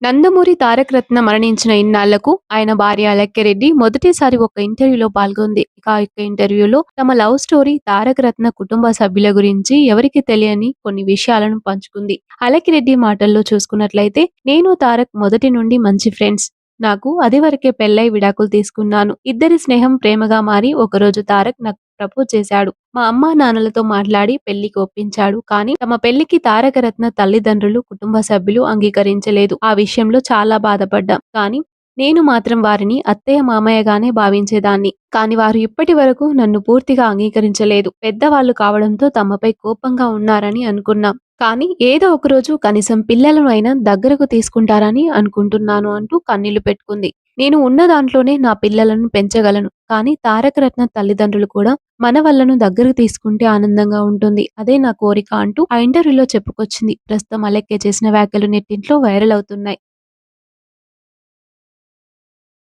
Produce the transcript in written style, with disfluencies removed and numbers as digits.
నందమూరి తారక రత్న మరణించిన ఇన్నాళ్లకు ఆయన భార్య అలక్కిరెడ్డి మొదటిసారి ఒక ఇంటర్వ్యూలో పాల్గొంది. ఇక ఆ యొక్క ఇంటర్వ్యూలో తమ లవ్ స్టోరీ, తారక రత్న కుటుంబ సభ్యుల గురించి ఎవరికి తెలియని కొన్ని విషయాలను పంచుకుంది. అలక్కిరెడ్డి మాటల్లో చూసుకున్నట్లయితే, నేను తారక్ మొదటి నుండి మంచి ఫ్రెండ్స్. నాకు అది వరకే పెళ్లై విడాకులు తీసుకున్నాను. ఇద్దరి స్నేహం ప్రేమగా మారి ఒకరోజు తారక్ నాకు ప్రపోజ్ చేశాడు. మా అమ్మా నాన్నలతో మాట్లాడి పెళ్లికి ఒప్పించాడు. కానీ తమ పెళ్లికి తారకరత్న తల్లిదండ్రులు, కుటుంబ సభ్యులు అంగీకరించలేదు. ఆ విషయంలో చాలా బాధపడ్డాం. కానీ నేను మాత్రం వారిని అత్తయ్య మామయ్యగానే భావించేదాన్ని. కానీ వారు ఇప్పటి వరకు నన్ను పూర్తిగా అంగీకరించలేదు. పెద్దవాళ్ళు కావడంతో తమపై కోపంగా ఉన్నారని అనుకున్నాం. కానీ ఏదో ఒకరోజు కనీసం పిల్లలను అయినా దగ్గరకు తీసుకుంటారని అనుకుంటున్నాను అంటూ కన్నీళ్లు పెట్టుకుంది. నేను ఉన్న దాంట్లోనే నా పిల్లలను పెంచగలను. కానీ తారకరత్న తల్లిదండ్రులు కూడా మన వాళ్ళను దగ్గరకు తీసుకుంటే ఆనందంగా ఉంటుంది. అదే నా కోరిక అంటూ ఆ ఇంటర్వ్యూలో చెప్పుకొచ్చింది. ప్రస్తుతం అలెక్కే చేసిన వ్యాఖ్యలు నెట్టింట్లో వైరల్ అవుతున్నాయి.